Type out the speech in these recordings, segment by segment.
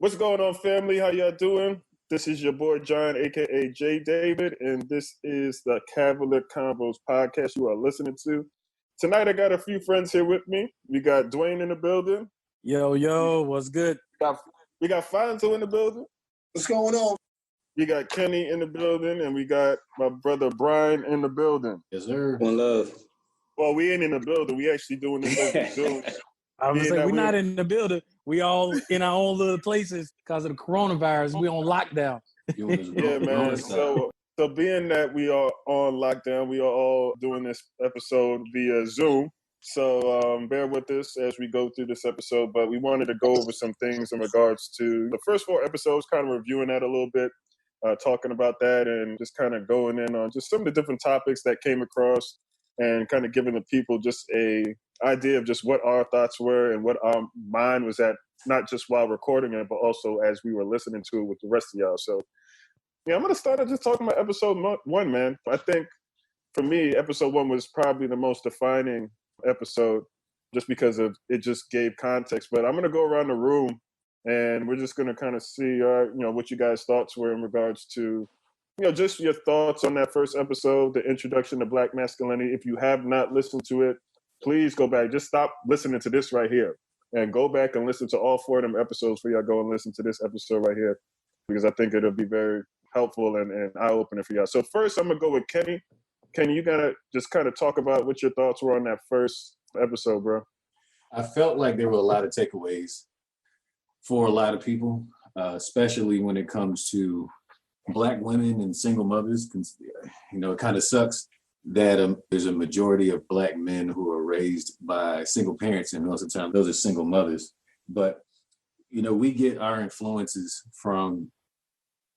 What's going on, family? How y'all doing? This is your boy John, aka J David, and this is the Cavalier Convos podcast you are listening to. Tonight, I got a few friends here with me. We got Dwayne in the building. Yo, what's good? We got Iphonzo in the building. What's going on? We got Kenny in the building, and we got my brother Brian in the building. Yes, sir. One love. Well, we ain't in the building. We actually doing this over Zoom. I was saying, we're not in the building. We all in our own little places because of the coronavirus. We on lockdown. Yeah, man. So being that we are on lockdown, we are all doing this episode via Zoom. So bear with us as we go through this episode. But we wanted to go over some things in regards to the first 4 episodes, kind of reviewing that a little bit, talking about that, and just kind of going in on just some of the different topics that came across and kind of giving the people just a idea of just what our thoughts were and what our mind was at, not just while recording it, but also as we were listening to it with the rest of y'all. So, yeah, I'm going to start out just talking about episode 1, man. I think, for me, episode 1 was probably the most defining episode just because of it just gave context. But I'm going to go around the room, and we're just going to kind of see, what you guys' thoughts were in regards to, just your thoughts on that first episode, the introduction to Black masculinity. If you have not listened to it, please go back. Just stop listening to this right here and go back and listen to all 4 of them episodes before y'all go and listen to this episode right here, because I think it'll be very helpful and eye-opening for y'all. So first, I'm going to go with Kenny. Kenny, you got to just kind of talk about what your thoughts were on that first episode, bro. I felt like there were a lot of takeaways for a lot of people, especially when it comes to Black women and single mothers. It kind of sucks that there's a majority of Black men who are raised by single parents, and most of the time those are single mothers. But, we get our influences from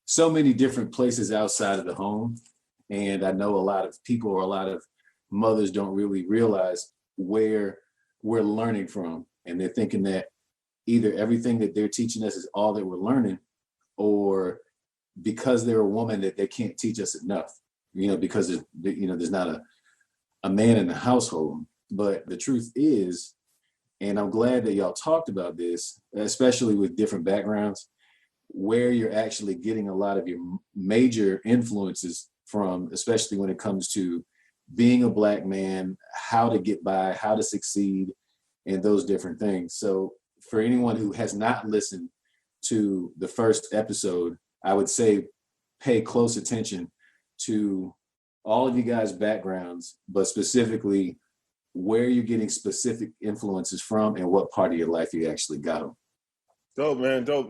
so many different places outside of the home. And I know a lot of people or a lot of mothers don't really realize where we're learning from. And they're thinking that either everything that they're teaching us is all that we're learning, or because they're a woman that they can't teach us enough, because there's not a man in the household. But the truth is, and I'm glad that y'all talked about this, especially with different backgrounds, where you're actually getting a lot of your major influences from, especially when it comes to being a Black man, how to get by, how to succeed, and those different things. So for anyone who has not listened to the first episode, I would say pay close attention to all of you guys' backgrounds, but specifically where you're getting specific influences from and what part of your life you actually got them. Dope,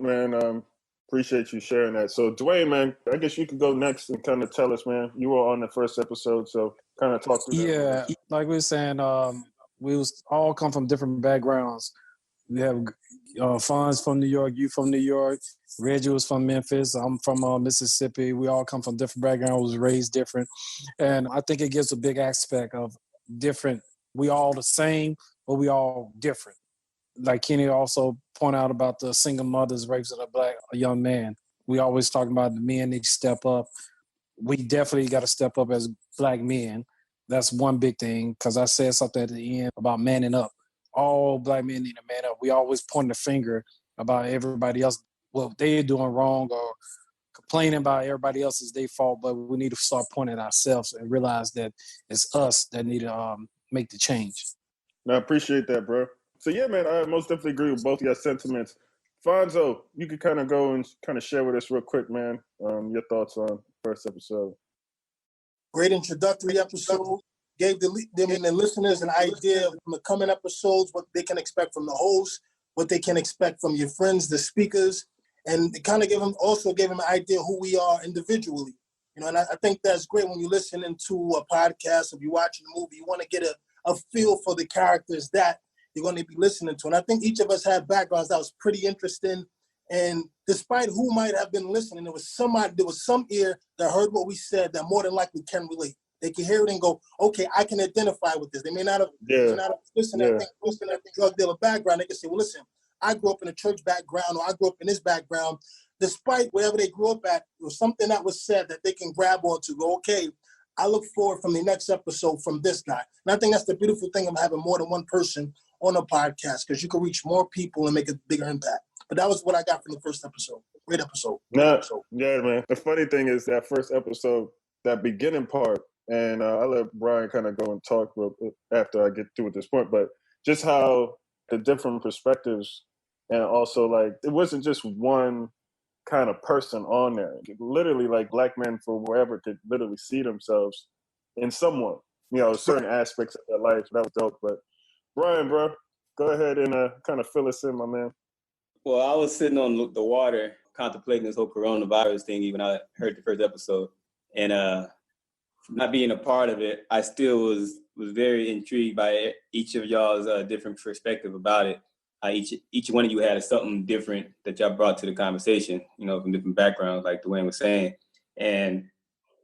man. Appreciate you sharing that. So, Dwayne, man, I guess you could go next and kind of tell us, man. You were on the first episode, so kind of talk through that. Yeah, like we were saying, we was all come from different backgrounds. We have Fonz from New York, you from New York, Reggie was from Memphis, I'm from Mississippi. We all come from different backgrounds, was raised different. And I think it gives a big aspect of different. We all the same, but we all different. Like Kenny also pointed out about the single mothers raising a young man. We always talk about the men need to step up. We definitely got to step up as Black men. That's one big thing, because I said something at the end about manning up. All Black men need to man up. We always point the finger about everybody else, what they're doing wrong, or complaining about everybody else is their fault, but we need to start pointing at ourselves and realize that it's us that need to make the change. No, I appreciate that, bro. So, yeah, man, I most definitely agree with both of your sentiments. Fonzo, you could kind of go and kind of share with us real quick, man, your thoughts on the first episode. Great introductory episode. Gave them and the listeners an idea of the coming episodes, what they can expect from the host, what they can expect from your friends, the speakers, and it kind of gave them an idea who we are individually. And I think that's great when you're listening to a podcast, if you're watching a movie, you want to get a feel for the characters that you're going to be listening to. And I think each of us had backgrounds that was pretty interesting. And despite who might have been listening, there was some ear that heard what we said that more than likely can relate. They can hear it and go, okay, I can identify with this. They may not have listened to drug dealer background. They can say, well, listen, I grew up in a church background, or I grew up in this background. Despite whatever they grew up at, it was something that was said that they can grab onto, go, okay, I look forward from the next episode from this guy. And I think that's the beautiful thing of having more than one person on a podcast, because you can reach more people and make a bigger impact. But that was what I got from the first episode. Great episode. Yeah, man. The funny thing is that first episode, that beginning part, and I'll let Brian kind of go and talk after I get through at this point, but just how the different perspectives, and also like it wasn't just one kind of person on there. Literally, like black men from wherever could literally see themselves in someone, certain aspects of their life. That was dope. But Brian, bro, go ahead and kind of fill us in, my man. Well, I was sitting on the water contemplating this whole coronavirus thing, even I heard the first episode. And not being a part of it, I still was very intrigued by each of y'all's different perspective about it. Each one of you had something different that y'all brought to the conversation, from different backgrounds, like Dwayne was saying. And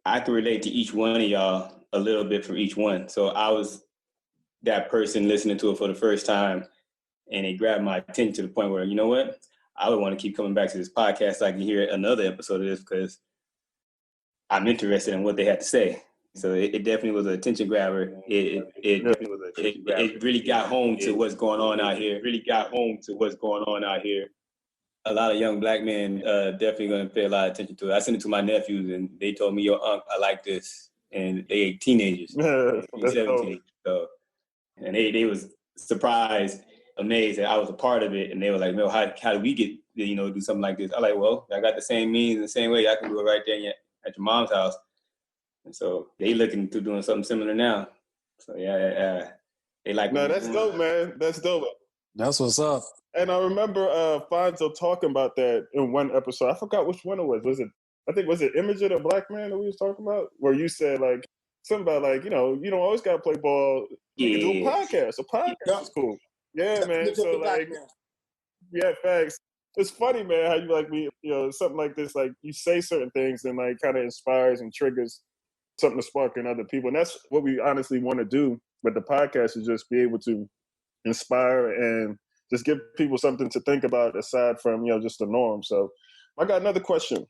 I can relate to each one of y'all a little bit from each one. So I was that person listening to it for the first time, and it grabbed my attention to the point where, you know what? I would want to keep coming back to this podcast so I can hear another episode of this because I'm interested in what they had to say. So it definitely was an attention grabber. It really got home to what's going on out here. A lot of young black men definitely going to pay a lot of attention to it. I sent it to my nephews, and they told me, "Yo, Unc, I like this." And they teenagers, 17. So, and they was surprised, amazed that I was a part of it, and they were like, "No, how do we get do something like this?" I'm like, "Well, I got the same means, the same way. I can do it right there at your mom's house." And so they looking to doing something similar now. So yeah, they like. No, that's dope, man. That's dope. That's what's up. And I remember Iphonzo talking about that in one episode. I forgot which one it was. Was it Image of the Black Man that we was talking about? Where you said like something about like, you don't always gotta play ball. You can do a podcast. A podcast is cool. Yeah, man. So like yeah, facts. It's funny, man, how you like something like this, like you say certain things and like kind of inspires and triggers something to spark in other people. And that's what we honestly want to do with the podcast, is just be able to inspire and just give people something to think about aside from, just the norm. So I got another question.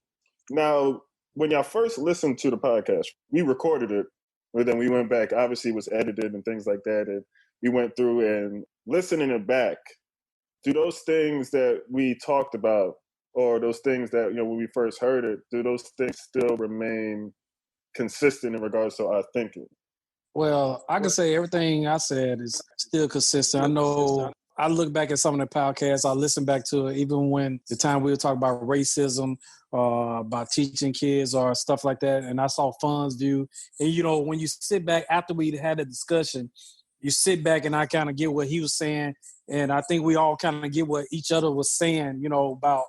Now, when y'all first listened to the podcast, we recorded it, but then we went back, obviously it was edited and things like that. And we went through and listening it back. Do those things that we talked about, or those things that, when we first heard it, do those things still remain consistent in regards to our thinking? Well, I can say everything I said is still consistent. I know I look back at some of the podcasts, I listen back to it, even when the time we were talking about racism, about teaching kids or stuff like that, and I saw Fun's view. And, when you sit back after we had a discussion, you sit back and I kind of get what he was saying. And I think we all kind of get what each other was saying, about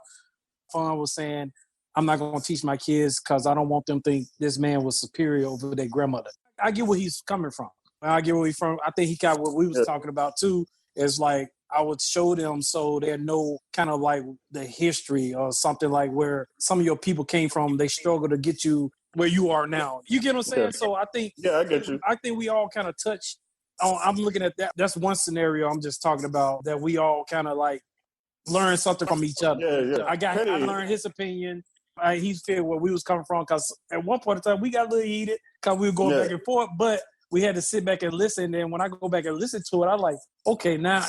Fun was saying, I'm not going to teach my kids because I don't want them to think this man was superior over their grandmother. I get where he's coming from. I get where he's from. I think he got what we was talking about too, is like I would show them so they know kind of like the history or something, like where some of your people came from. They struggle to get you where you are now. You get what I'm saying? So I think, I get you. I think we all kind of touch. I'm looking at that. That's one scenario I'm just talking about, that we all kind of like learn something from each other. Yeah. I learned his opinion. He felt where we was coming from, because at one point in time we got a little heated because we were going back and forth, but we had to sit back and listen. And when I go back and listen to it, I like, okay, now,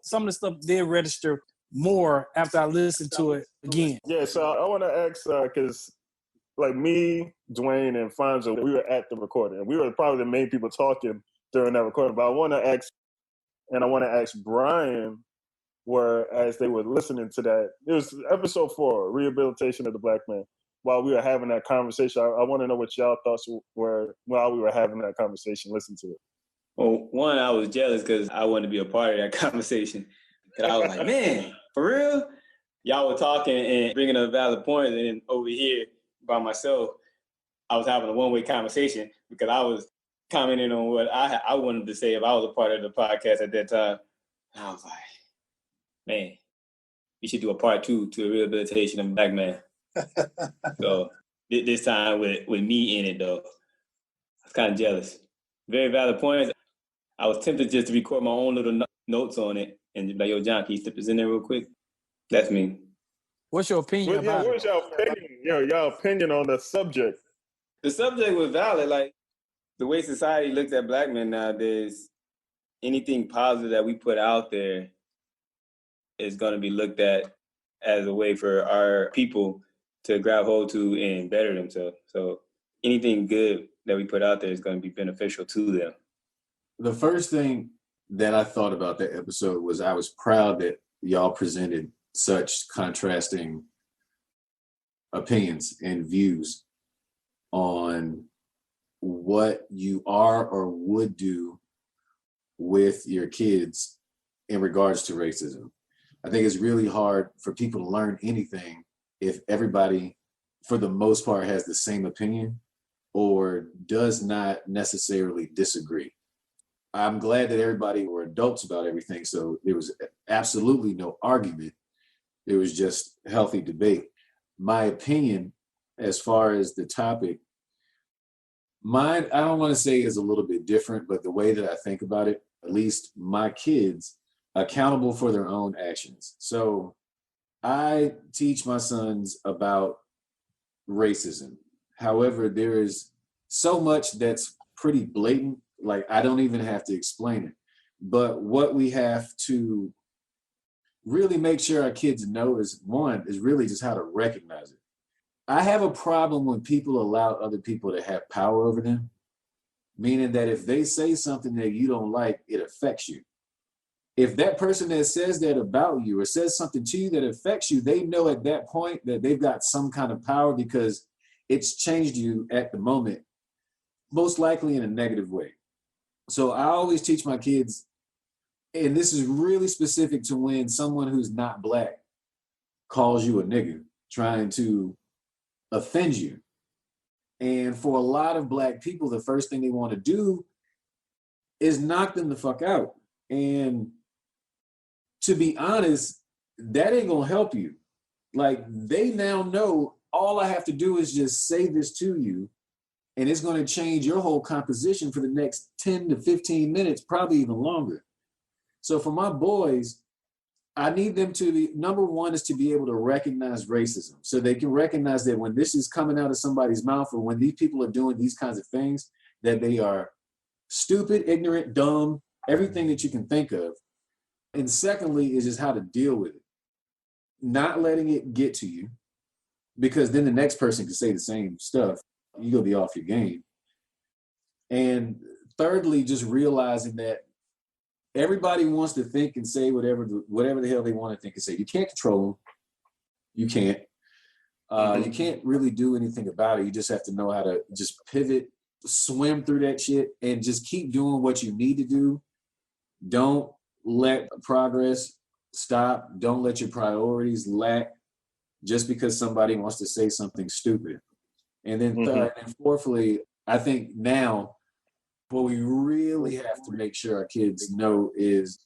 some of the stuff did register more after I listened to it again. Yeah, so I want to ask, because like me, Dwayne, and Iphonzo, we were at the recording, and we were probably the main people talking during that recording. But I want to ask Brian, where as they were listening to that, it was episode 4, Rehabilitation of the Black Man. While we were having that conversation, I want to know what y'all thoughts were while we were having that conversation. Listen to it. Well, one, I was jealous because I wanted to be a part of that conversation. And I was like, man, for real? Y'all were talking and bringing up valid points, and then over here by myself, I was having a one-way conversation because I was commenting on what I wanted to say if I was a part of the podcast at that time. And I was like, man, we should do a part 2 to the rehabilitation of the Black man. So this time with me in it, though, I was kind of jealous. Very valid points. I was tempted just to record my own little notes on it and be like, yo, John, can you slip this in there real quick? That's me. What's your opinion about it? What's your opinion? Y'all opinion on the subject? The subject was valid. Like, the way society looks at Black men nowadays, anything positive that we put out there is going to be looked at as a way for our people to grab hold to and better themselves. So anything good that we put out there is going to be beneficial to them. The first thing that I thought about that episode was I was proud that y'all presented such contrasting opinions and views on what you are or would do with your kids in regards to racism. I think it's really hard for people to learn anything if everybody, for the most part, has the same opinion or does not necessarily disagree. I'm glad that everybody were adults about everything, so there was absolutely no argument. It was just healthy debate. My opinion, as far as the topic, mine, I don't want to say is a little bit different, but the way that I think about it, at least my kids, accountable for their own actions. So I teach my sons about racism. However, there is so much that's pretty blatant, like I don't even have to explain it. But what we have to really make sure our kids know is, one, is really just how to recognize it. I have a problem when people allow other people to have power over them, meaning that if they say something that you don't like, it affects you. If that person that says that about you or says something to you that affects you, they know at that point that they've got some kind of power because it's changed you at the moment, most likely in a negative way. So I always teach my kids, and this is really specific to when someone who's not black calls you a nigger, trying to offend you. And for a lot of black people, the first thing they want to do is knock them the fuck out. And to be honest, that ain't gonna help you. Like, they now know all I have to do is just say this to you, and it's gonna change your whole composition for the next 10 to 15 minutes, probably even longer. So for my boys, I need them to be, number one is to be able to recognize racism. So they can recognize that when this is coming out of somebody's mouth or when these people are doing these kinds of things, that they are stupid, ignorant, dumb, everything that you can think of. And secondly is just how to deal with it. Not letting it get to you, because then the next person can say the same stuff. You're going to be off your game. And thirdly, just realizing that everybody wants to think and say whatever the hell they want to think and say. You can't control them. You can't. You can't really do anything about it. You just have to know how to just pivot, swim through that shit, and just keep doing what you need to do. Don't let progress stop. Don't let your priorities lack just because somebody wants to say something stupid. And then third and fourthly, I think now what we really have to make sure our kids know is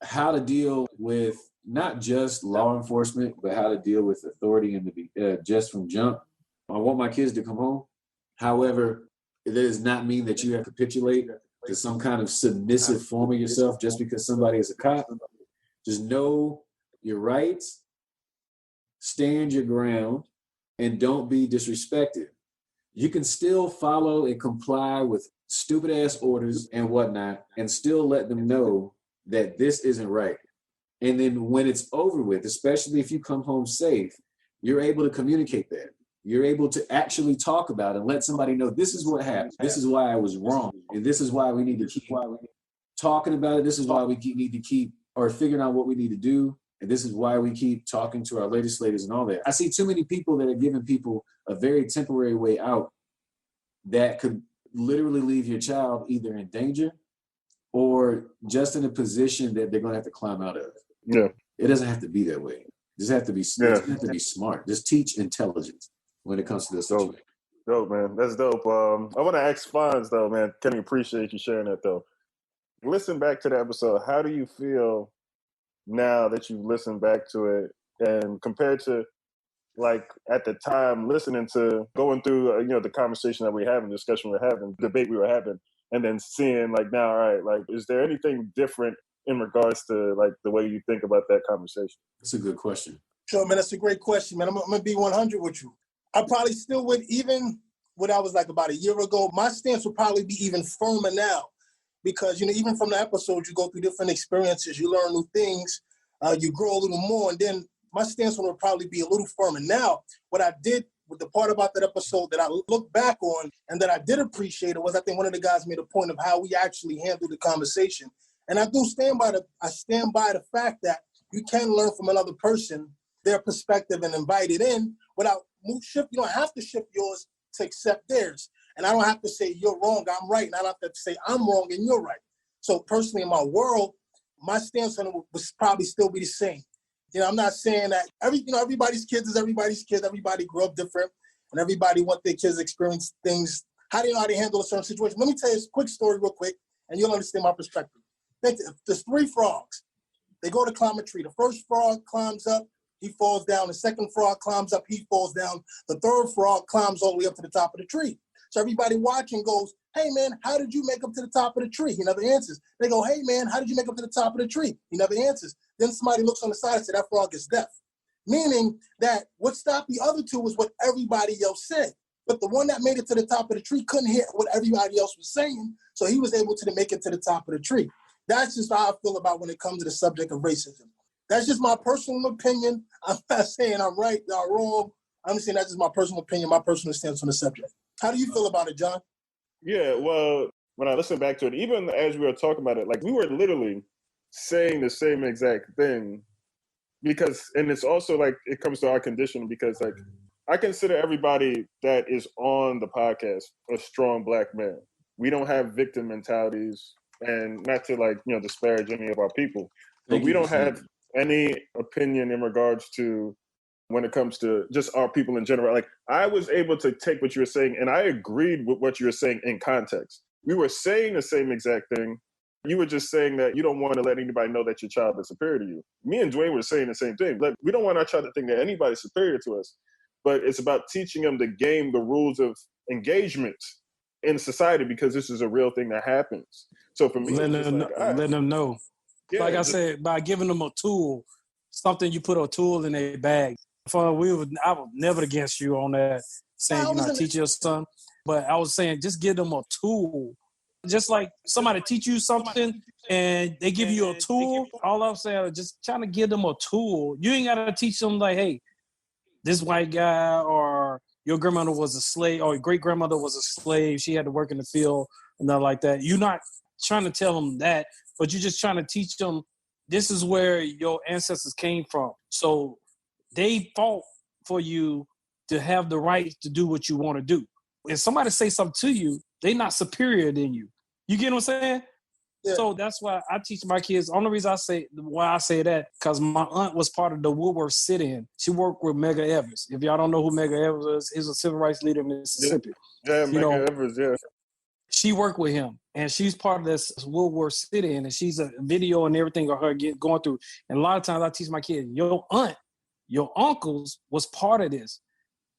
how to deal with not just law enforcement, but how to deal with authority and just from jump. I want my kids to come home. However, it does not mean that you have to capitulate to some kind of submissive form of yourself just because somebody is a cop. Just know your rights, stand your ground, and don't be disrespected. You can still follow and comply with stupid ass orders and whatnot and still let them know that this isn't right. And then when it's over with, especially if you come home safe, you're able to communicate that. You're able to actually talk about it and let somebody know this is what happened. This is why I was wrong. And this is why we need to keep talking about it. This is why we need to keep or figuring out what we need to do. And this is why we keep talking to our legislators and all that. I see too many people that are giving people a very temporary way out that could literally leave your child either in danger or just in a position that they're going to have to climb out of. Yeah. It doesn't have to be that way. You just have to be, have to be smart. Just teach intelligence when it comes to this situation. Dope, man. That's dope. I want to ask Fonz, though, man. Can you appreciate you sharing that, though? Listen back to the episode. How do you feel now that you've listened back to it and compared to, like, at the time, listening to, going through, the conversation that we having, discussion we're having, debate we were having, and then seeing, like, now, all right, like, is there anything different in regards to, like, the way you think about that conversation? That's a good question. Sure, man, that's a great question, man. I'm going to be 100 with you. I probably still would, even what I was like about a year ago, my stance would probably be even firmer now. Because, even from the episode, you go through different experiences, you learn new things, you grow a little more. And then my stance on it would probably be a little firmer. Now, what I did with the part about that episode that I look back on and that I did appreciate it was I think one of the guys made a point of how we actually handled the conversation. And I do stand by the fact that you can learn from another person, their perspective, and invite it in without you don't have to shift yours to accept theirs. And I don't have to say you're wrong, I'm right, and I don't have to say I'm wrong and you're right. So personally in my world, my stance on it would probably still be the same. You know, I'm not saying that everybody's kids is everybody's kid. Everybody grew up different, and everybody want their kids to experience things. How do you know how to handle a certain situation? Let me tell you a quick story real quick, and you'll understand my perspective. There's 3 frogs. They go to climb a tree. The first frog climbs up, he falls down. The second frog climbs up, he falls down. The third frog climbs all the way up to the top of the tree. So everybody watching goes, hey, man, how did you make up to the top of the tree? He never answers. They go, hey, man, how did you make up to the top of the tree? He never answers. Then somebody looks on the side and says, that frog is deaf. Meaning that what stopped the other 2 was what everybody else said. But the one that made it to the top of the tree couldn't hear what everybody else was saying, so he was able to make it to the top of the tree. That's just how I feel about when it comes to the subject of racism. That's just my personal opinion. I'm not saying I'm right or wrong. I'm saying that's just my personal opinion, my personal stance on the subject. How do you feel about it, John? Yeah, well, when I listen back to it, even as we were talking about it, like we were literally saying the same exact thing and it's also like it comes to our conditioning because like I consider everybody that is on the podcast a strong Black man. We don't have victim mentalities, and not to like, disparage any of our people, but we don't have any opinion in regards to when it comes to just our people in general. Like I was able to take what you were saying and I agreed with what you were saying in context. We were saying the same exact thing. You were just saying that you don't want to let anybody know that your child is superior to you. Me and Dwayne were saying the same thing. Like, we don't want our child to think that anybody's superior to us, but it's about teaching them the rules of engagement in society because this is a real thing that happens. So for me, let them know. Yeah, like I said, by giving them a tool, something you put a tool in a bag. I was never against you on that, saying teach your son. But I was saying just give them a tool. Just like somebody teach you something and they give you a tool, all I'm saying is just trying to give them a tool. You ain't got to teach them like, hey, this white guy or your grandmother was a slave or your great-grandmother was a slave. She had to work in the field and nothing like that. You're not trying to tell them that, but you're just trying to teach them this is where your ancestors came from. So they fought for you to have the right to do what you want to do. If somebody say something to you, they're not superior than you. You get what I'm saying? Yeah. So that's why I teach my kids. Only reason I say that, because my aunt was part of the Woodworth sit-in. She worked with Medgar Evers. If y'all don't know who Medgar Evers is, he's a civil rights leader in Mississippi. Yeah, Medgar Evers, yeah. She worked with him, and she's part of this Woodworth sit-in, and she's a video and everything of her going through. And a lot of times I teach my kids, your aunt, your uncles was part of this.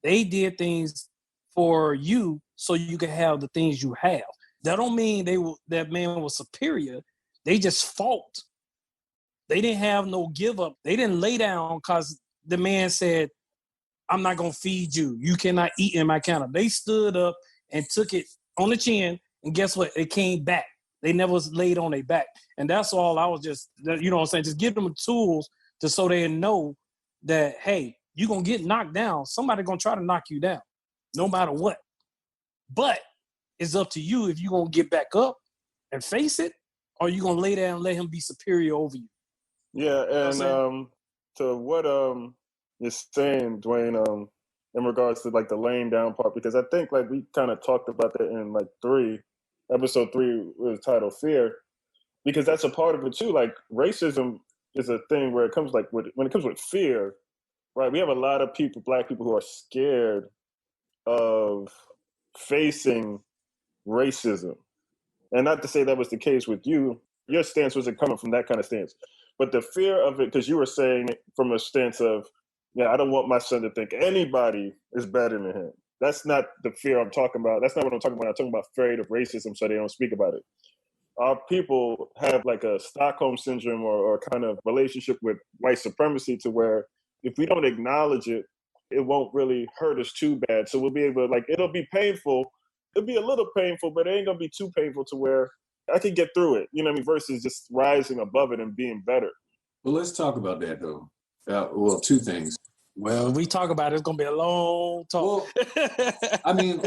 They did things for you so you can have the things you have. That don't mean that man was superior. They just fought. They didn't have no give up. They didn't lay down because the man said, I'm not going to feed you. You cannot eat in my counter. They stood up and took it on the chin, and guess what? It came back. They never was laid on their back. And that's all I was just, you know what I'm saying? Just give them the tools so they know that, hey, you're going to get knocked down. Somebody going to try to knock you down, no matter what. But it's up to you if you're going to get back up and face it, or you're going to lay down and let him be superior over you. Yeah, and to what you're saying, Dwayne, in regards to like the laying down part, because I think like we kind of talked about that in like episode 3 was titled Fear, because that's a part of it too. Like racism is a thing where it comes like when it comes with fear, right? We have a lot of people, Black people, who are scared of facing racism. And not to say that was the case with you. Your stance wasn't coming from that kind of stance. But the fear of it, because you were saying it from a stance of, I don't want my son to think anybody is better than him. That's not the fear I'm talking about. That's not what I'm talking about. I'm talking about afraid of racism, so they don't speak about it. Our people have like a Stockholm syndrome or kind of relationship with white supremacy to where if we don't acknowledge it, it won't really hurt us too bad. So we'll be able to, like, it'll be painful. It'll be a little painful, but it ain't going to be too painful to where I can get through it, you know what I mean, versus just rising above it and being better. Well, let's talk about that, though. Well, two things. Well, we talk about it, it's going to be a long talk. Well, I mean,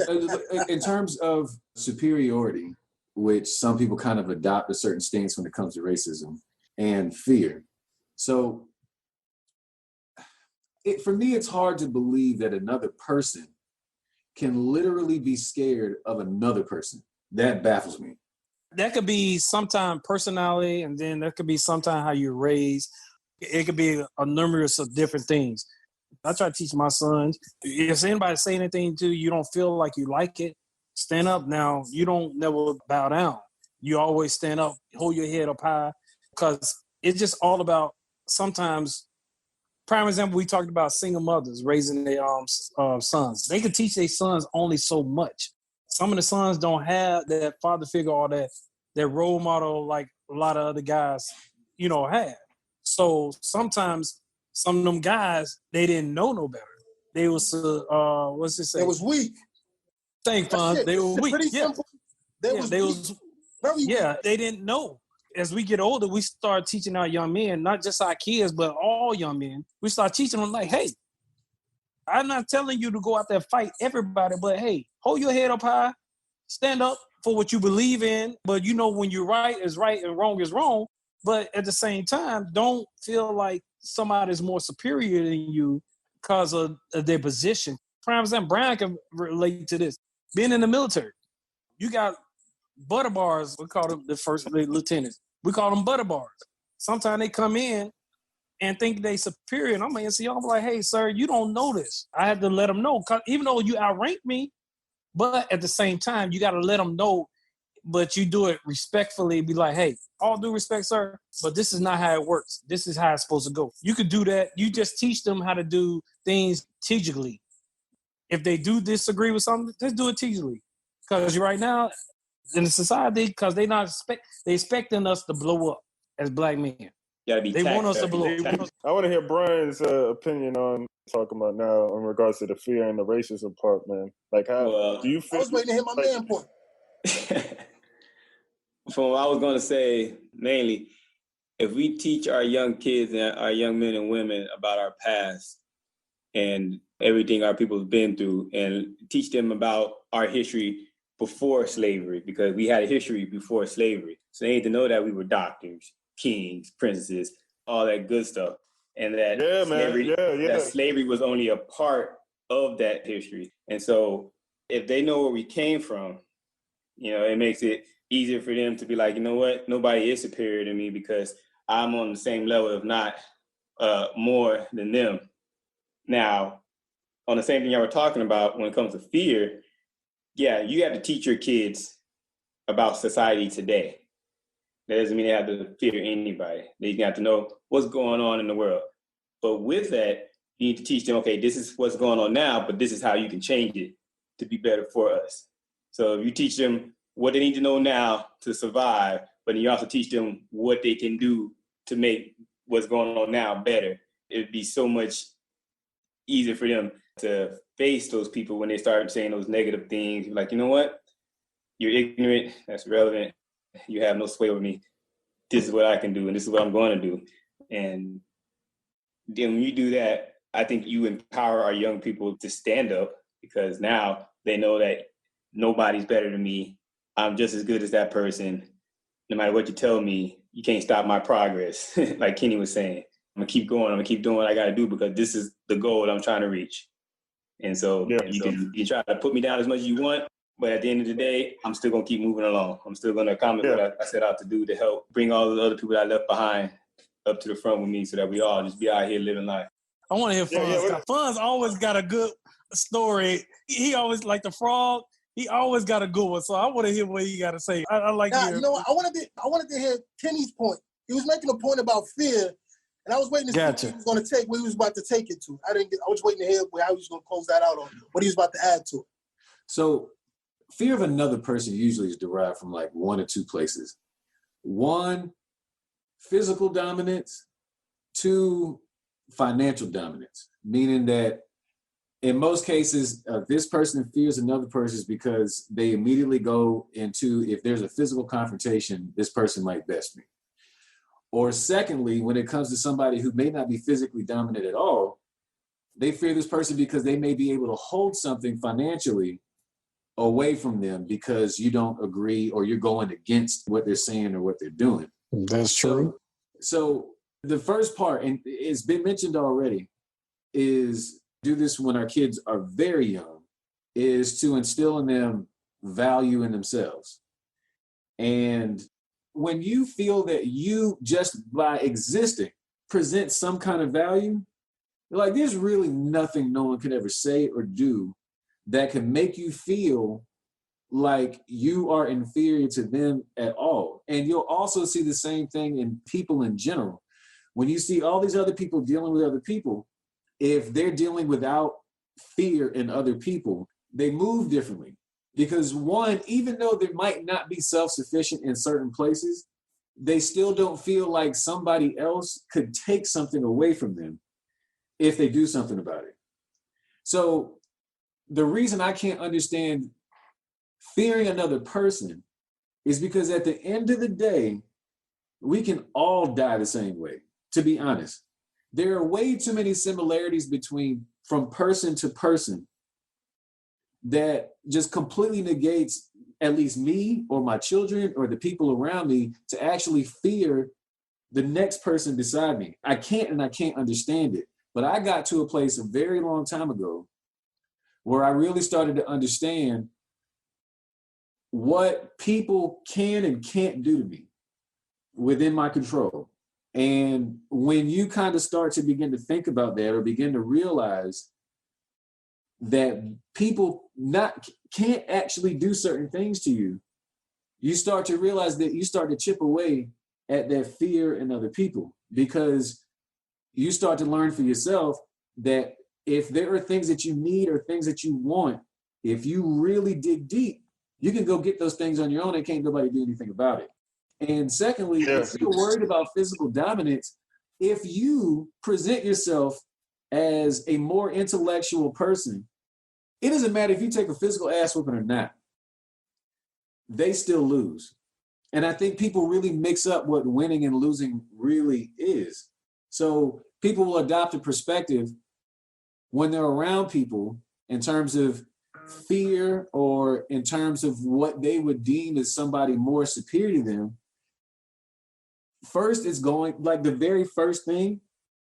in terms of superiority, which some people kind of adopt a certain stance when it comes to racism and fear. So for me, it's hard to believe that another person can literally be scared of another person. That baffles me. That could be sometime personality, and then that could be sometime how you're raised. It could be a numerous of different things. I try to teach my sons, if anybody say anything to you, you don't feel like you like it, stand up. Now, you don't never bow down. You always stand up, hold your head up high, because it's just all about sometimes. Prime example, we talked about single mothers raising their sons. They can teach their sons only so much. Some of the sons don't have that father figure or that role model like a lot of other guys, have. So sometimes some of them guys, they didn't know no better. They was, what's it say? They was weak. Thank fun. They were weak. Pretty simple. They was very weak. They didn't know. As we get older, we start teaching our young men, not just our kids, but all young men. We start teaching them like, hey, I'm not telling you to go out there and fight everybody, but hey, hold your head up high, stand up for what you believe in. But when you're right is right and wrong is wrong. But at the same time, don't feel like somebody's more superior than you because of their position. For example, Brian can relate to this. Being in the military, you got butter bars. We call them the first lieutenants. We call them butter bars. Sometimes they come in and think they superior. And I'm an NCO. I'm like, hey, sir, you don't know this. I had to let them know. Even though you outrank me, but at the same time, you got to let them know, but you do it respectfully. Be like, hey, all due respect, sir, but this is not how it works. This is how it's supposed to go. You could do that. You just teach them how to do things strategically. If they do disagree with something, just do it strategically. Because right now, in the society, because they expecting us to blow up as black men. They want us to blow up. I want to hear Brian's opinion on talking about now in regards to the fear and the racism part, man. Like, how do you feel? I was waiting to hit my man point. From what I was going to say, mainly, if we teach our young kids and our young men and women about our past and everything our people have been through, and teach them about our history before slavery, because we had a history before slavery. So they need to know that we were doctors, kings, princesses, all that good stuff. And that that slavery was only a part of that history. And so if they know where we came from, it makes it easier for them to be like, you know what, nobody is superior to me because I'm on the same level, if not more than them. Now, on the same thing y'all were talking about when it comes to fear, you have to teach your kids about society today. That doesn't mean they have to fear anybody. They have to know what's going on in the world. But with that, you need to teach them, okay, this is what's going on now, but this is how you can change it to be better for us. So if you teach them what they need to know now to survive, but then you also teach them what they can do to make what's going on now better, it'd be so much easier for them to face those people when they start saying those negative things. You're like, you know what? You're ignorant. That's irrelevant. You have no sway over me. This is what I can do, and this is what I'm going to do. And then when you do that, I think you empower our young people to stand up, because now they know that nobody's better than me. I'm just as good as that person. No matter what you tell me, you can't stop my progress. Like Kenny was saying, I'm going to keep going. I'm going to keep doing what I got to do because this is the goal I'm trying to reach. And so you can try to put me down as much as you want, but at the end of the day, I'm still going to keep moving along. I'm still going to accomplish what I set out to do to help bring all the other people that I left behind up to the front with me so that we all just be out here living life. I want to hear Fonz. Fonz always got a good story. He always, like the frog, he always got a good one. So I want to hear what he got to say. I like you know what? I wanted to hear Kenny's point. He was making a point about fear, and I was waiting to see what he was going to take, where he was about to take it to. I was waiting to hear how he was going to close that out on what he was about to add to it. So fear of another person usually is derived from like one or two places. One, physical dominance. Two, financial dominance, meaning that in most cases, this person fears another person because they immediately go into, if there's a physical confrontation, this person might best me. Or secondly, when it comes to somebody who may not be physically dominant at all, they fear this person because they may be able to hold something financially away from them because you don't agree or you're going against what they're saying or what they're doing. That's true. So the first part, and it's been mentioned already, is do this when our kids are very young, is to instill in them value in themselves. And when you feel that you just by existing present some kind of value, like there's really nothing no one could ever say or do that can make you feel like you are inferior to them at all. And you'll also see the same thing in people in general. When you see all these other people dealing with other people, if they're dealing without fear in other people, they move differently. Because one, even though they might not be self-sufficient in certain places, they still don't feel like somebody else could take something away from them if they do something about it. So the reason I can't understand fearing another person is because at the end of the day, we can all die the same way, to be honest. There are way too many similarities from person to person that just completely negates at least me or my children or the people around me to actually fear the next person beside me. I can't understand it. But I got to a place a very long time ago where I really started to understand what people can and can't do to me within my control. And when you kind of start to begin to think about that or begin to realize that people can't actually do certain things to you, you start to realize that you start to chip away at that fear in other people, because you start to learn for yourself that if there are things that you need or things that you want, if you really dig deep, you can go get those things on your own and can't nobody do anything about it. And secondly, if you're worried about physical dominance, if you present yourself as a more intellectual person, it doesn't matter if you take a physical ass whooping or not, they still lose. And I think people really mix up what winning and losing really is. So people will adopt a perspective when they're around people in terms of fear or in terms of what they would deem as somebody more superior to them. First, it's going, like the very first thing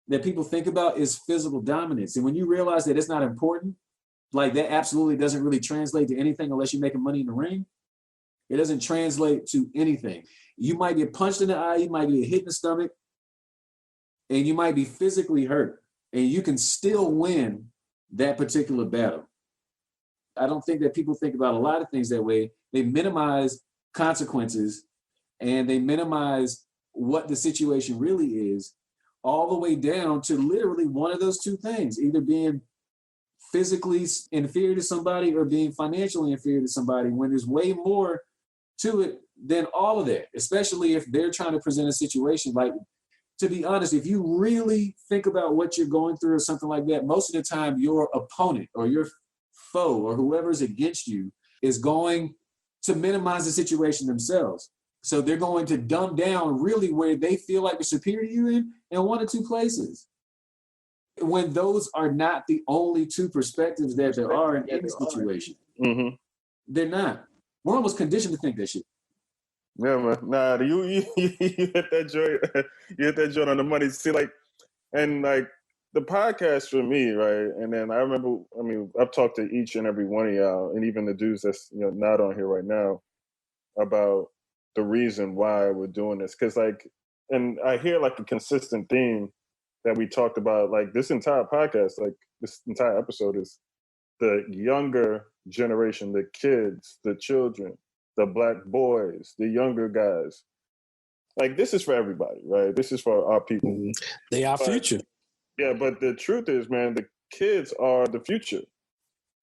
that people think about is physical dominance. And when you realize that it's not important, like that absolutely doesn't really translate to anything unless you're making money in the ring. It doesn't translate to anything. You might get punched in the eye, you might get hit in the stomach, and you might be physically hurt, and you can still win that particular battle. I don't think that people think about a lot of things that way. They minimize consequences, and they minimize what the situation really is, all the way down to literally one of those two things, either being physically inferior to somebody or being financially inferior to somebody, when there's way more to it than all of that, especially if they're trying to present a situation. Like, to be honest, if you really think about what you're going through or something like that, most of the time your opponent or your foe or whoever's against you is going to minimize the situation themselves. So they're going to dumb down really where they feel like they're superior to you in one or two places. When those are not the only two perspectives that there are in any situation. Mm-hmm. They're not. We're almost conditioned to think that shit. Yeah, man. Nah, you hit that joint. You hit that joint on the money. See, like, and like the podcast for me, right? And then I remember, I mean, I've talked to each and every one of y'all, and even the dudes that's not on here right now, about the reason why we're doing this. Because like, and I hear like a consistent theme that we talked about, like this entire podcast, like this entire episode is the younger generation, the kids, the children, the black boys, the younger guys. Like this is for everybody, right? This is for our people. They are future. Yeah, but the truth is, man, the kids are the future.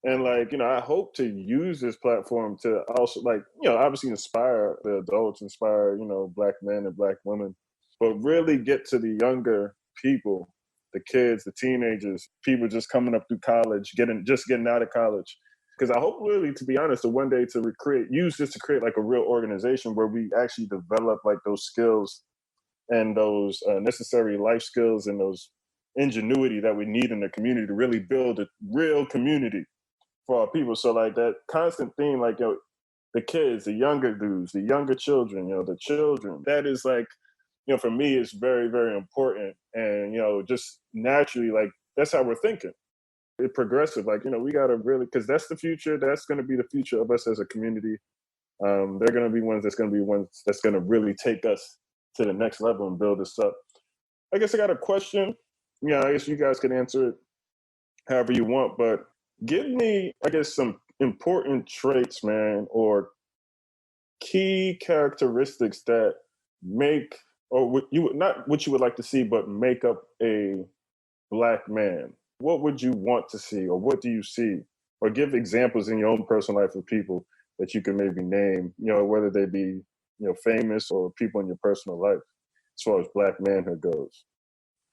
And like, I hope to use this platform to also like, obviously inspire the adults, inspire, black men and black women, but really get to the younger people, the kids, the teenagers, people just coming up through college, getting out of college. Because I hope really, to be honest, to one day to use this to create like a real organization where we actually develop like those skills and those necessary life skills and those ingenuity that we need in the community to really build a real community for our people. So like that constant theme, like, the kids, the younger dudes, the younger children, the children, that is like, for me, it's very, very important. And, just naturally, like, that's how we're thinking. It's progressive. Like, we got to really, because that's the future. That's going to be the future of us as a community. They're going to be ones that's going to really take us to the next level and build us up. I guess I got a question. I guess you guys can answer it however you want, but give me, I guess, some important traits, man, or key characteristics that make, or not what you would like to see, but make up a Black man. What would you want to see, or what do you see? Or give examples in your own personal life of people that you can maybe name, whether they be, famous or people in your personal life as far as Black manhood goes.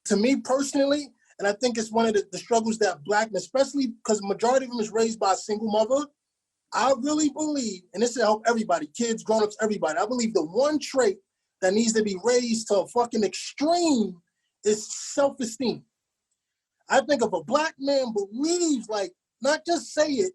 To me personally, and I think it's one of the struggles that Black men, especially because the majority of them is raised by a single mother, I really believe, and this will help everybody, kids, grown-ups, everybody, I believe the one trait that needs to be raised to a fucking extreme is self-esteem. I think if a Black man believes, like, not just say it,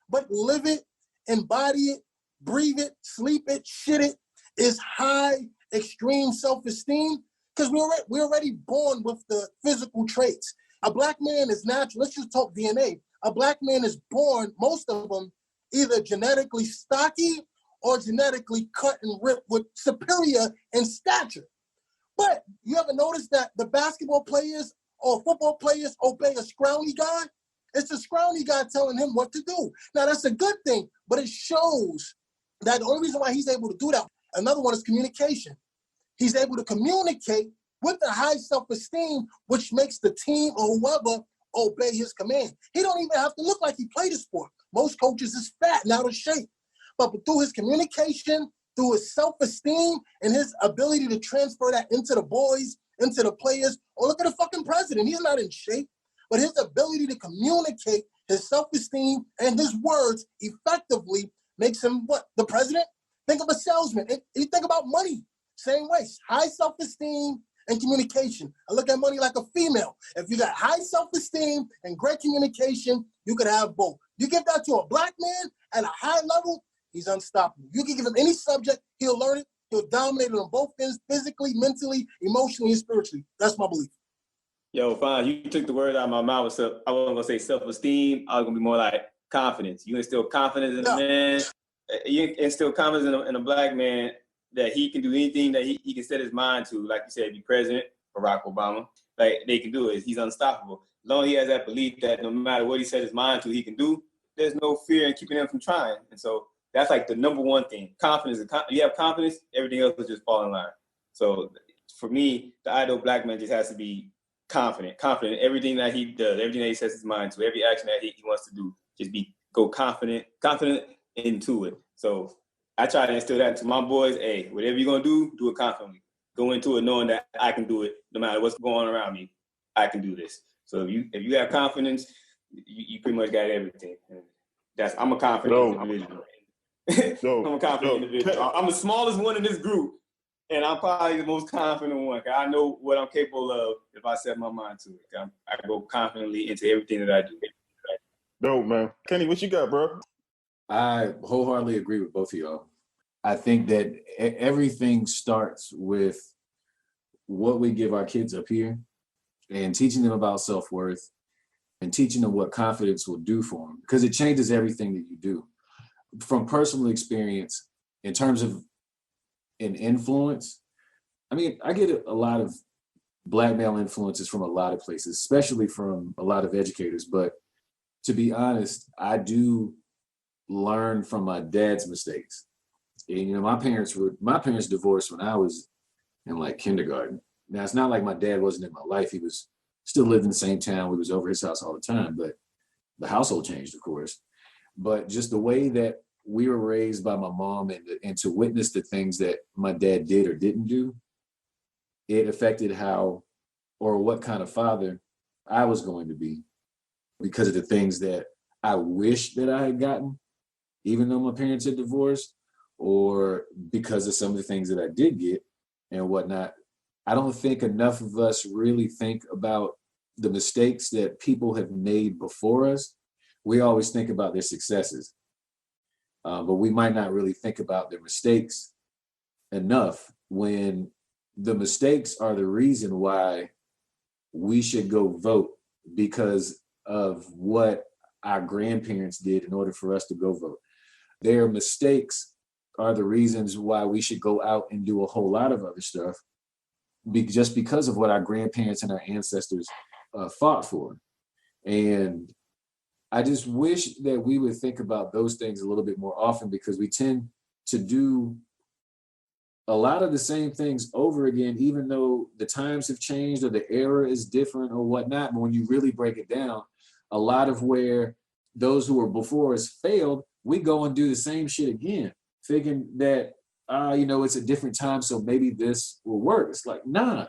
but live it, embody it, breathe it, sleep it, shit it, is high, extreme self-esteem, because we're already born with the physical traits. A Black man is natural. Let's just talk DNA. A Black man is born, most of them, either genetically stocky or genetically cut and ripped with superior in stature. But you ever notice that the basketball players or football players obey a scrawny guy? It's the scrawny guy telling him what to do. Now, that's a good thing, but it shows that the only reason why he's able to do that, another one is communication. He's able to communicate with a high self-esteem, which makes the team or whoever obey his command. He don't even have to look like he played a sport. Most coaches is fat and out of shape. But through his communication, through his self-esteem and his ability to transfer that into the boys, into the players, or look at the fucking president. He's not in shape. But his ability to communicate his self-esteem and his words effectively makes him what? The president? Think of a salesman. You think about money. Same way. High self-esteem and communication. I look at money like a female. If you got high self-esteem and great communication, you could have both. You give that to a Black man at a high level, he's unstoppable. You can give him any subject, he'll learn it. He'll dominate it on both ends, physically, mentally, emotionally, and spiritually. That's my belief. Yo, fine. You took the word out of my mouth. So I wasn't going to say self-esteem. I was going to be more like confidence. You instill confidence in a man. You instill confidence in a Black man that he can do anything that he can set his mind to. Like you said, be president, Barack Obama. Like, they can do it. He's unstoppable. As long as he has that belief that no matter what he set his mind to, he can do, there's no fear in keeping him from trying. And so that's like the number one thing. Confidence. You have confidence, everything else will just fall in line. So for me, the ideal Black man just has to be confident in everything that he does, everything that he sets his mind to, every action that he wants to do. Just go confident into it. So I try to instill that into my boys. Hey, whatever you're going to do it confidently. Go into it knowing that I can do it no matter what's going on around me. I can do this. So if you have confidence, you pretty much got everything. I'm a confident individual. I'm a confident individual. I'm the smallest one in this group, and I'm probably the most confident one. I know what I'm capable of if I set my mind to it. I go confidently into everything that I do. Dope, man. Kenny, what you got, bro? I wholeheartedly agree with both of y'all. I think that everything starts with what we give our kids up here and teaching them about self-worth and teaching them what confidence will do for them, because it changes everything that you do. From personal experience, in terms of an influence, I mean, I get a lot of Black male influences from a lot of places, especially from a lot of educators. But to be honest, I do learn from my dad's mistakes. And, my parents divorced when I was in like kindergarten. Now, it's not like my dad wasn't in my life. He was still lived in the same town. We was over his house all the time, but the household changed, of course. But just the way that we were raised by my mom and to witness the things that my dad did or didn't do, it affected how or what kind of father I was going to be because of the things that I wish that I had gotten, even though my parents had divorced, or because of some of the things that I did get and whatnot. I don't think enough of us really think about the mistakes that people have made before us. We always think about their successes, but we might not really think about their mistakes enough, when the mistakes are the reason why we should go vote, because of what our grandparents did in order for us to go vote. Their mistakes are the reasons why we should go out and do a whole lot of other stuff, just because of what our grandparents and our ancestors fought for. And I just wish that we would think about those things a little bit more often, because we tend to do a lot of the same things over again, even though the times have changed or the era is different or whatnot. But when you really break it down, a lot of where those who were before us failed, we go and do the same shit again, thinking that, it's a different time, so maybe this will work. It's like, nah,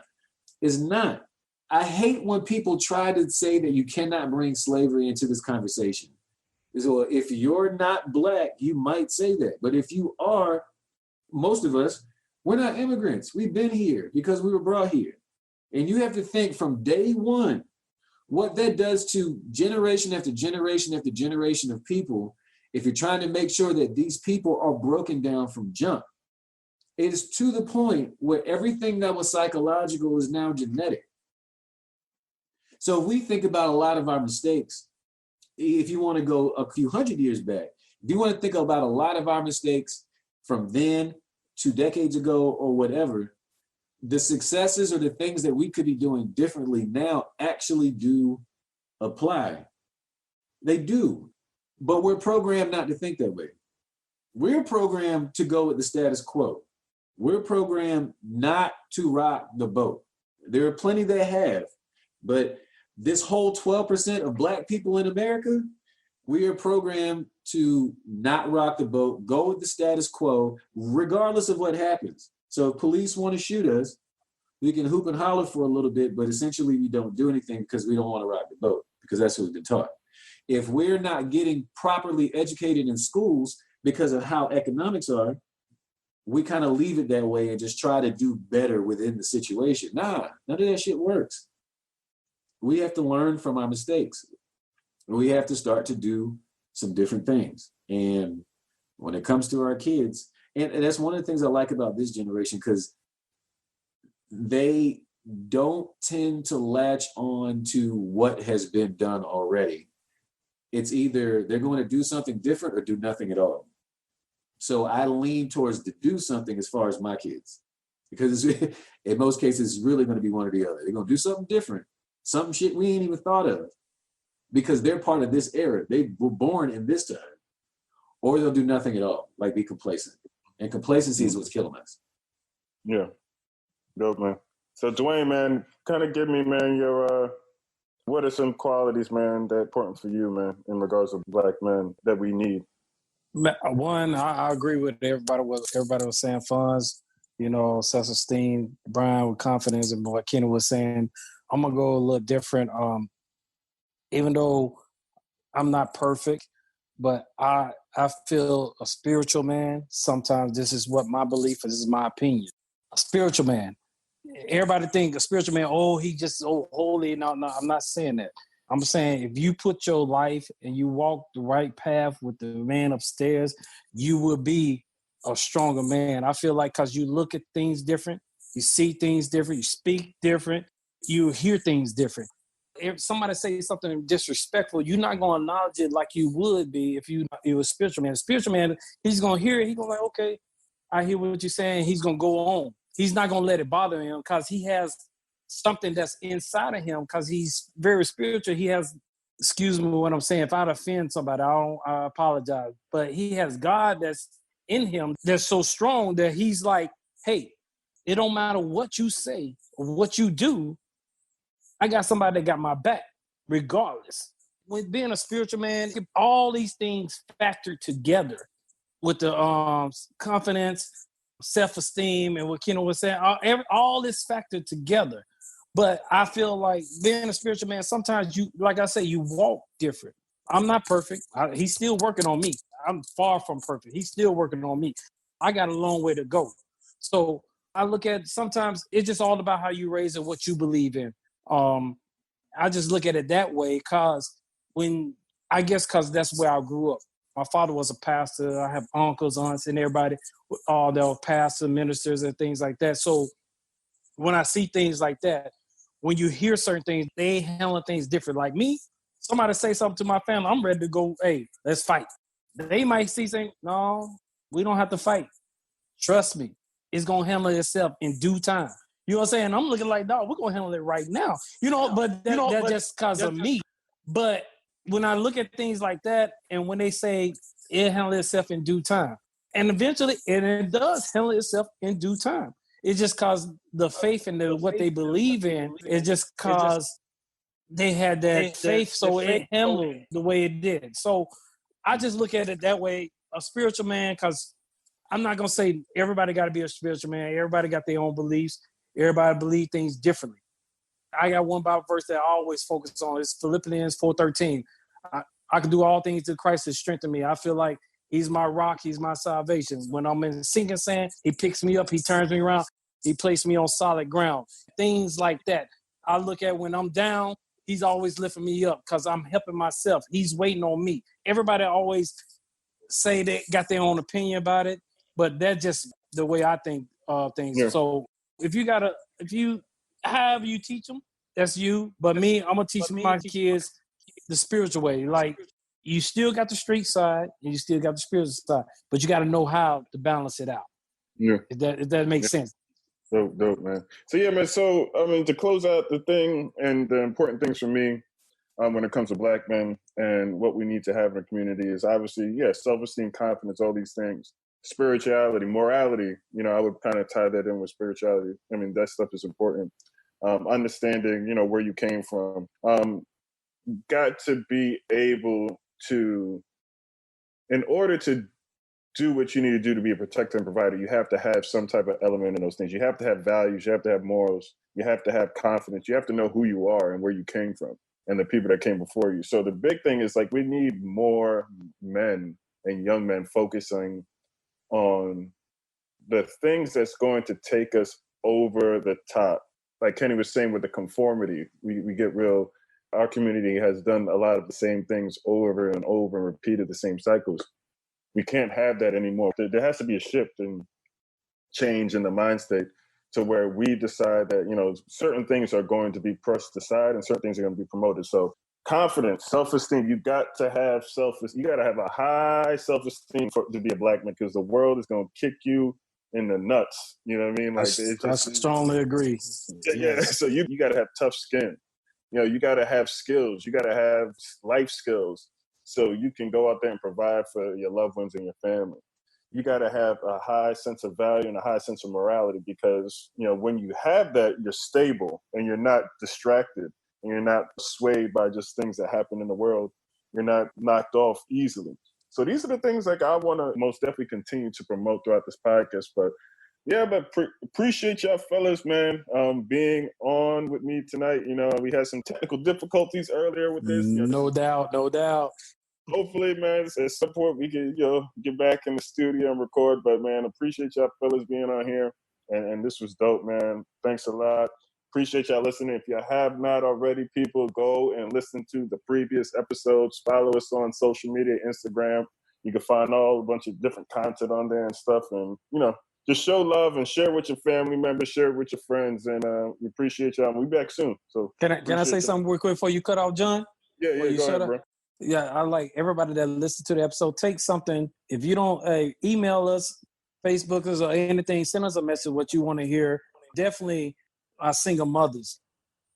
it's not. I hate when people try to say that you cannot bring slavery into this conversation. So if you're not Black, you might say that. But if you are, most of us, we're not immigrants. We've been here because we were brought here. And you have to think from day one what that does to generation after generation after generation of people, if you're trying to make sure that these people are broken down from jump. It is to the point where everything that was psychological is now genetic. So if we think about a lot of our mistakes, if you want to go a few hundred years back, if you want to think about a lot of our mistakes from then, 2 decades ago or whatever, the successes or the things that we could be doing differently now actually do apply. They do, but we're programmed not to think that way. We're programmed to go with the status quo. We're programmed not to rock the boat. There are plenty that have, but this whole 12% of Black people in America, we are programmed to not rock the boat, go with the status quo, regardless of what happens. So if police want to shoot us, we can hoop and holler for a little bit, but essentially we don't do anything because we don't want to rock the boat, because that's what we've been taught. If we're not getting properly educated in schools because of how economics are, we kind of leave it that way and just try to do better within the situation. Nah, none of that shit works. We have to learn from our mistakes. We have to start to do some different things. And when it comes to our kids, and that's one of the things I like about this generation, because they don't tend to latch on to what has been done already. It's either they're going to do something different or do nothing at all. So I lean towards to do something as far as my kids, because it's, in most cases, it's really going to be one or the other. They're going to do something different, something shit we ain't even thought of, because they're part of this era. They were born in this time. Or they'll do nothing at all, like be complacent. And complacency is what's killing us. Yeah. Dope, man. So Dwayne, man, kind of give me, man, your what are some qualities, man, that are important for you, man, in regards to Black men that we need? One, I agree with everybody was saying. Funds, self-esteem, Brian with confidence, and what Kenny was saying. I'm gonna go a little different. Even though I'm not perfect, but I feel a spiritual man. Sometimes this is what my belief is. This is my opinion. A spiritual man. Everybody think a spiritual man, he just so holy. No, I'm not saying that. I'm saying if you put your life and you walk the right path with the man upstairs, you will be a stronger man. I feel like because you look at things different, you see things different, you speak different, you hear things different. If somebody says something disrespectful, you're not going to acknowledge it like you would be if you were a spiritual man. A spiritual man, he's going to hear it. He's going to be like, okay, I hear what you're saying. He's going to go on. He's not going to let it bother him because he has something that's inside of him because he's very spiritual. He has, excuse me what I'm saying, if I'd offend somebody, I apologize. But he has God that's in him that's so strong that he's like, hey, it don't matter what you say or what you do, I got somebody that got my back, regardless. With being a spiritual man, all these things factor together with the confidence, self-esteem, and what Keno was saying. All this factored together. But I feel like being a spiritual man, sometimes you, like I say, you walk different. I'm not perfect. He's still working on me. I'm far from perfect. He's still working on me. I got a long way to go. So I look at sometimes it's just all about how you raise and what you believe in. I just look at it that way because that's where I grew up. My father was a pastor. I have uncles, aunts, and everybody, all that were pastors, ministers, and things like that. So when I see things like that, when you hear certain things, they handle things different. Like me, somebody say something to my family, I'm ready to go, hey, let's fight. They might see saying, no, we don't have to fight. Trust me, it's going to handle itself in due time. You know what I'm saying? I'm looking like, dog, we're going to handle it right now. But that's just because of me. But when I look at things like that, and when they say it handle itself in due time, and eventually it does handle itself in due time. It's just because the faith and what they believe in is just because they had that faith, so it handled the way it did. So I just look at it that way, a spiritual man, because I'm not going to say everybody got to be a spiritual man. Everybody got their own beliefs. Everybody believe things differently. I got one Bible verse that I always focus on. It's Philippians 4:13. I can do all things through Christ to strengthen me. I feel like he's my rock. He's my salvation. When I'm in sinking sand, he picks me up. He turns me around. He placed me on solid ground. Things like that. I look at when I'm down, he's always lifting me up because I'm helping myself. He's waiting on me. Everybody always say they got their own opinion about it, but that's just the way I think things. Yeah. So however you teach them, that's you. But me, I'm going to teach my kids the spiritual way. Like, you still got the street side and you still got the spiritual side, but you got to know how to balance it out. Yeah. If that makes sense. Dope, man. So, yeah, man. So, I mean, to close out the thing and the important things for me when it comes to Black men and what we need to have in the community is obviously, self-esteem, confidence, all these things. Spirituality, morality, I would kind of tie that in with spirituality. I mean, that stuff is important. Understanding, where you came from. Got to be able to, in order to do what you need to do to be a protector and provider, you have to have some type of element in those things. You have to have values. You have to have morals. You have to have confidence. You have to know who you are and where you came from and the people that came before you. So the big thing is, like, we need more men and young men focusing on the things that's going to take us over the top. Like Kenny was saying with the conformity, we get real. Our community has done a lot of the same things over and over and repeated the same cycles. We can't have that anymore. There has to be a shift and change in the mind state to where we decide that, certain things are going to be pushed aside and certain things are going to be promoted. So confidence, self-esteem, you got to have self-esteem. You got to have a high self-esteem to be a Black man, because the world is going to kick you in the nuts. You know what I mean? Like, I strongly agree. Yeah. Yes. So you got to have tough skin. You got to have skills. You got to have life skills so you can go out there and provide for your loved ones and your family. You got to have a high sense of value and a high sense of morality, because, when you have that, you're stable and you're not distracted and you're not swayed by just things that happen in the world. You're not knocked off easily. So these are the things, like, I want to most definitely continue to promote throughout this podcast. But yeah, but appreciate y'all fellas, man, being on with me tonight. We had some technical difficulties earlier with this. No doubt. Hopefully, man, at some point we can, get back in the studio and record. But, man, appreciate y'all fellas being on here. And this was dope, man. Thanks a lot. Appreciate y'all listening. If you have not already, people, go and listen to the previous episodes. Follow us on social media, Instagram. You can find a bunch of different content on there and stuff. And, just show love and share with your family members, share it with your friends, and we appreciate y'all. We'll be back soon. So can I say something real quick before you cut off, John? Yeah, go ahead, bro. Yeah, I like everybody that listens to the episode. Take something. If you don't email us, Facebook us, or anything, send us a message what you want to hear. Definitely, our single mothers.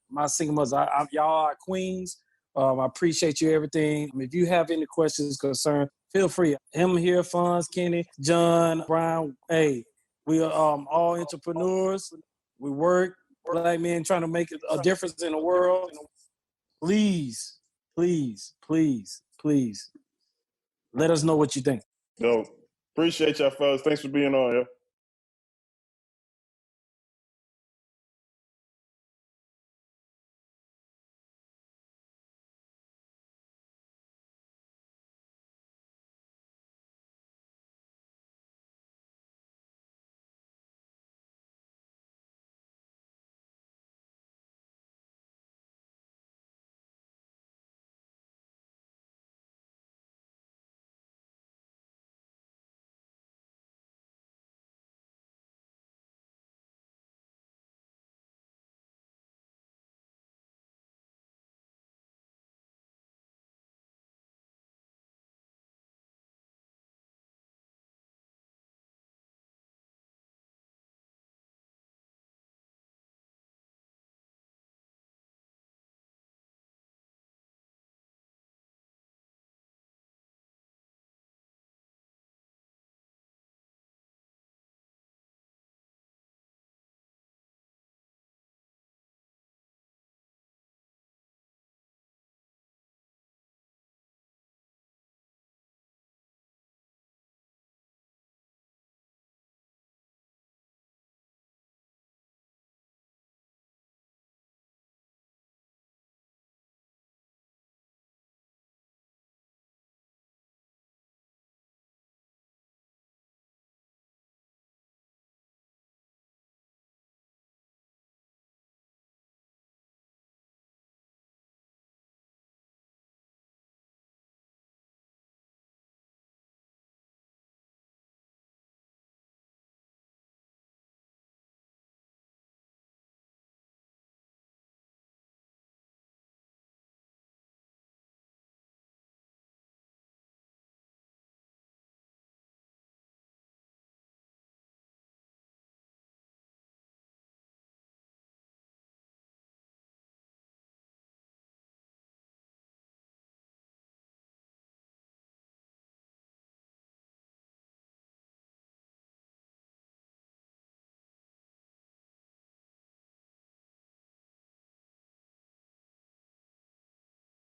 My single mothers, y'all are queens. I appreciate you everything. If you have any questions, concern, feel free. Him here, Fonz, Kenny, John, Brian. Hey, we are all entrepreneurs. We work, Black men trying to make a difference in the world. Please, let us know what you think. Appreciate y'all, fellas. Thanks for being on, yo.